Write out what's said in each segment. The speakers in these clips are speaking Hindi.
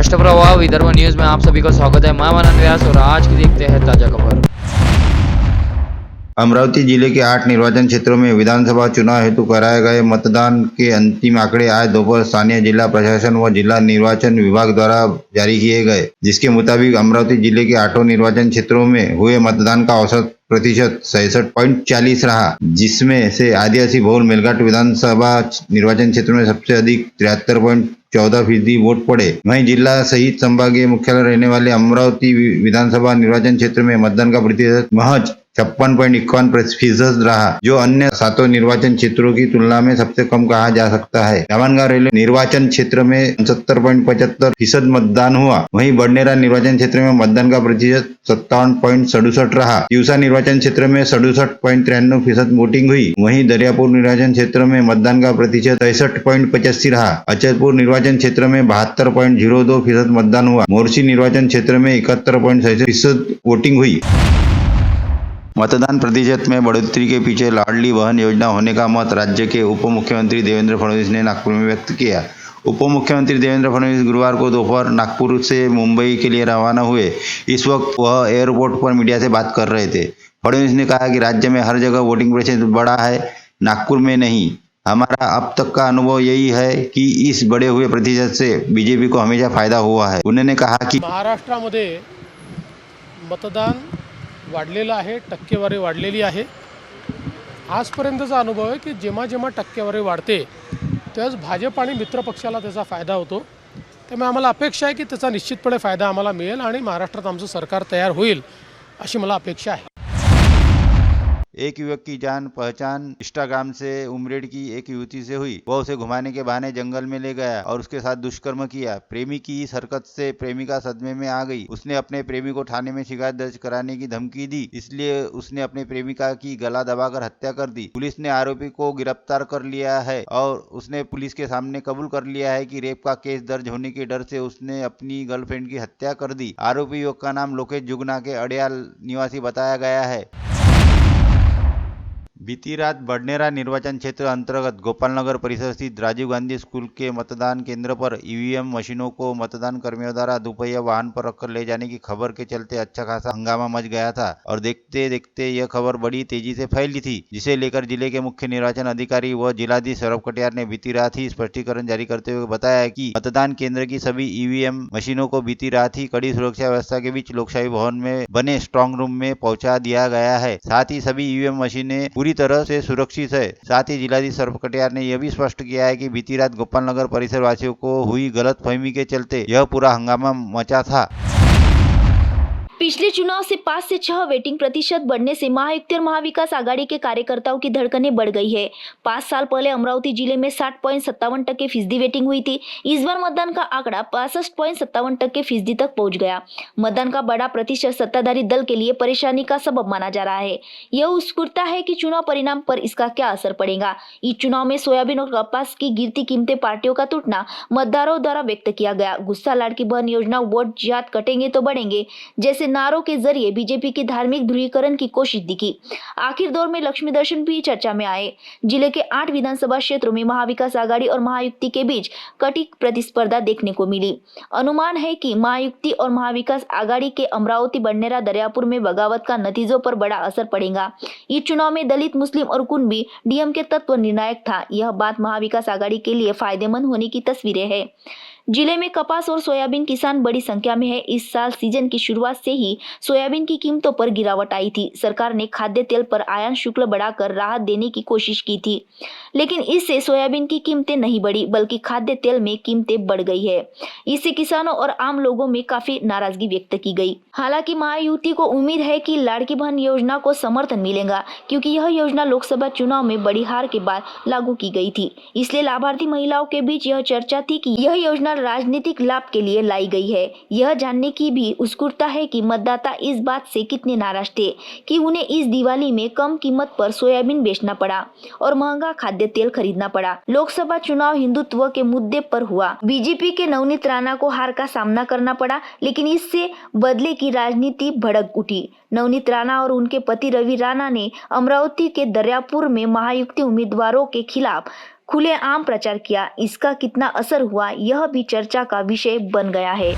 राष्ट्रप्रवाह विदर्भ न्यूज में आप सभी का स्वागत है। मैं मनन व्यास और आज की देखते हैं ताजा खबर। अमरावती जिले के 8 निर्वाचन क्षेत्रों में विधानसभा चुनाव हेतु कराए गए मतदान के अंतिम आंकड़े आज दोपहर स्थानीय जिला प्रशासन व जिला निर्वाचन विभाग द्वारा जारी किए गए, जिसके मुताबिक अमरावती जिले के 8 निर्वाचन क्षेत्रों में हुए मतदान का औसत प्रतिशत 66.40 रहा, जिसमें से आदिवासी बहुल मेलघाट विधानसभा निर्वाचन क्षेत्र में सबसे अधिक 73.14% वोट पड़े। वहीं जिला सहित संभागीय मुख्यालय रहने वाले अमरावती विधानसभा निर्वाचन क्षेत्र में मतदान का प्रतिशत महज 56.51% रहा, जो अन्य 7 निर्वाचन क्षेत्रों की तुलना में सबसे कम कहा जा सकता है। दामनगांव रेलवे निर्वाचन क्षेत्र में 69.75% मतदान हुआ। वहीं बडनेरा निर्वाचन क्षेत्र में मतदान का प्रतिशत 57.67 रहा। तिवसा निर्वाचन क्षेत्र में 67.93% वोटिंग हुई। वहीं दरियापुर निर्वाचन क्षेत्र में मतदान का प्रतिशत 63.85 रहा। अचलपुर निर्वाचन क्षेत्र में 72.02% मतदान हुआ। मोर्शी निर्वाचन क्षेत्र में 71.66% वोटिंग हुई। मतदान प्रतिशत में बढ़ोतरी के पीछे लाडली बहन योजना होने का मत राज्य के उप मुख्यमंत्री देवेंद्र फडणवीस ने नागपुर में व्यक्त किया। उप मुख्यमंत्री देवेंद्र फडणवीस गुरुवार को दोपहर नागपुर से मुंबई के लिए रवाना हुए। इस वक्त वह एयरपोर्ट पर मीडिया से बात कर रहे थे। फडणवीस ने कहा कि राज्य में हर जगह वोटिंग प्रतिशत बढ़ा है, नागपुर में नहीं। हमारा अब तक का अनुभव यही है कि इस बढ़े हुए प्रतिशत से बीजेपी को हमेशा फायदा हुआ है। उन्होंने कहा कि महाराष्ट्रामध्ये मतदान वाढलेलं आहे, टक्केवारी वाढलेली आहे। आजपर्यंतचा अनुभव आहे की जेव्हा जेव्हा टक्केवारी वाढते त्यावेळेस भाजप आणि मित्र पक्षाला त्याचा फायदा होतो। त्यामुळे आम्हाला अपेक्षा आहे की त्याचा निश्चितपणे फायदा आम्हाला मिळेल आणि महाराष्ट्रात आमचं सरकार तयार होईल अशी मला अपेक्षा आहे। एक युवक की जान पहचान इंस्टाग्राम से उमरेड की एक युवती से हुई। वह उसे घुमाने के बहाने जंगल में ले गया और उसके साथ दुष्कर्म किया। प्रेमी की इस हरकत से प्रेमिका सदमे में आ गई। उसने अपने प्रेमी को थाने में शिकायत दर्ज कराने की धमकी दी, इसलिए उसने अपनी प्रेमिका की गला दबाकर हत्या कर दी। पुलिस ने आरोपी को गिरफ्तार कर लिया है और उसने पुलिस के सामने कबूल कर लिया है कि रेप का केस दर्ज होने के डर से उसने अपनी गर्लफ्रेंड की हत्या कर दी। आरोपी युवक का नाम लोकेश जुगना के अड़ियाल निवासी बताया गया है। बीती रात बडनेरा निर्वाचन क्षेत्र अंतर्गत गोपालनगर परिसर स्थित राजीव गांधी स्कूल के मतदान केंद्र पर ईवीएम मशीनों को मतदान कर्मियों द्वारा दुपहिया वाहन पर रखकर ले जाने की खबर के चलते अच्छा खासा हंगामा मच गया था और देखते देखते यह खबर बड़ी तेजी से फैली थी, जिसे लेकर जिले के मुख्य निर्वाचन अधिकारी व जिलाधीश सौरभ कटियार ने बीती रात ही स्पष्टीकरण जारी करते हुए बताया कि मतदान केंद्र की सभी ईवीएम मशीनों को बीती रात ही कड़ी सुरक्षा व्यवस्था के बीच लोकशाही भवन में बने स्ट्रांग रूम में पहुंचा दिया गया है। साथ ही सभी ईवीएम मशीनें पूरी तरह से सुरक्षित है। साथ ही जिलाधीश सौरभ कटियार ने यह भी स्पष्ट किया है कि बीती रात गोपालनगर परिसर वासियों को हुई गलतफहमी के चलते यह पूरा हंगामा मचा था। पिछले चुनाव से 5 से 6 वेटिंग प्रतिशत बढ़ने से महायुति और महाविकास आघाड़ी के कार्यकर्ताओं की धड़कनें बढ़ गई है। 5 साल पहले अमरावती जिले में 60.57% वेटिंग हुई थी। इस बार मतदान का आंकड़ा 65.57% तक पहुंच गया। मतदान का बड़ा प्रतिशत सत्ताधारी दल के लिए परेशानी का सबब माना जा रहा है। यह उत्सुकता है कि चुनाव परिणाम पर इसका क्या असर पड़ेगा। इस चुनाव में सोयाबीन और कपास की गिरती कीमतें, पार्टियों का टूटना मतदारों द्वारा व्यक्त किया गया गुस्सा, लाड़की बहन योजना, वोट जिहाद कटेंगे तो बढ़ेंगे जैसे नारों के जरिए बीजेपी की धार्मिक ध्रुवीकरण की कोशिश दिखी। आखिर दौर में लक्ष्मी दर्शन भी चर्चा में आए। जिले के 8 विधानसभा क्षेत्रों में महाविकास आघाड़ी और महायुति के बीच कड़ी प्रतिस्पर्धा देखने को मिली। अनुमान है कि महायुति और महाविकास आघाड़ी के अमरावती, बडनेरा, दरियापुर में बगावत का नतीजों पर बड़ा असर पड़ेगा। इस चुनाव में दलित, मुस्लिम और कुणबी डीएम के तत्व निर्णायक था। यह बात महाविकास आघाड़ी के लिए फायदेमंद होने की तस्वीरें हैं। जिले में कपास और सोयाबीन किसान बड़ी संख्या में है। इस साल सीजन की शुरुआत से ही सोयाबीन की कीमतों पर गिरावट आई थी। सरकार ने खाद्य तेल पर आयात शुल्क बढ़ाकर राहत देने की कोशिश की थी, लेकिन इससे सोयाबीन की कीमतें नहीं बढ़ी बल्कि खाद्य तेल में कीमतें बढ़ गई है। इससे किसानों और आम लोगों में काफी नाराजगी व्यक्त की गई। हालांकि महायुति को उम्मीद है कि लाड़की बहन योजना को समर्थन मिलेगा, क्योंकि यह योजना लोकसभा चुनाव में बड़ी हार के बाद लागू की गई थी। इसलिए लाभार्थी महिलाओं के बीच यह चर्चा थी कि यह योजना राजनीतिक लाभ के लिए लाई गई है। यह जानने की भी उत्सुकता है कि मतदाता इस बात से कितने नाराज थे कि उन्हें इस दिवाली में कम कीमत पर सोयाबीन बेचना पड़ा और महंगा खाद्य तेल खरीदना पड़ा। लोकसभा चुनाव हिंदुत्व के मुद्दे पर हुआ। बीजेपी के नवनीत राणा को हार का सामना करना पड़ा, लेकिन इससे बदले की राजनीति भड़क उठी। नवनीत राणा और उनके पति रवि राणा ने अमरावती के दरियापुर में महायुति उम्मीदवारों के खिलाफ खुलेआम प्रचार किया। इसका कितना असर हुआ यह भी चर्चा का विषय बन गया है।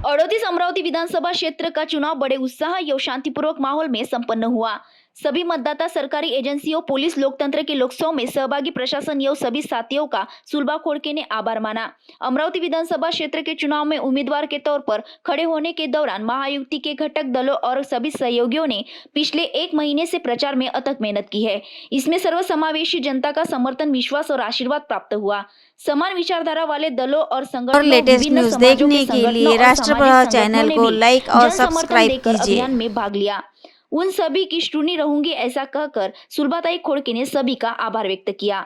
38 अमरावती विधानसभा क्षेत्र का चुनाव बड़े उत्साह एवं शांतिपूर्वक माहौल में संपन्न हुआ। सभी मतदाता, सरकारी एजेंसियों, पुलिस, लोकतंत्र के लोकसभा में सहभागी प्रशासन एवं सभी साथियों का सुलभा खोड़के ने आभार माना। अमरावती विधानसभा क्षेत्र के चुनाव में उम्मीदवार के तौर पर खड़े होने के दौरान महायुति के घटक दलों और सभी सहयोगियों ने पिछले 1 महीने से प्रचार में अथक मेहनत की है। इसमें सर्वसमावेशी जनता का समर्थन, विश्वास और आशीर्वाद प्राप्त हुआ। समान विचारधारा वाले दलों और संगठनों, लेटेस्ट विभिन्न न्यूज समाजों देखने के संगठनों लिए और राष्ट्रप्रवाह सामाजिक चैनल संगठनों को ने भी लाइक और जनसमर्थन सब्सक्राइब देकर कीजिए। अभियान में भाग लिया। उन सभी की ऋणी रहूंगी ऐसा कहकर सुलभाताई खोड़के ने सभी का आभार व्यक्त किया।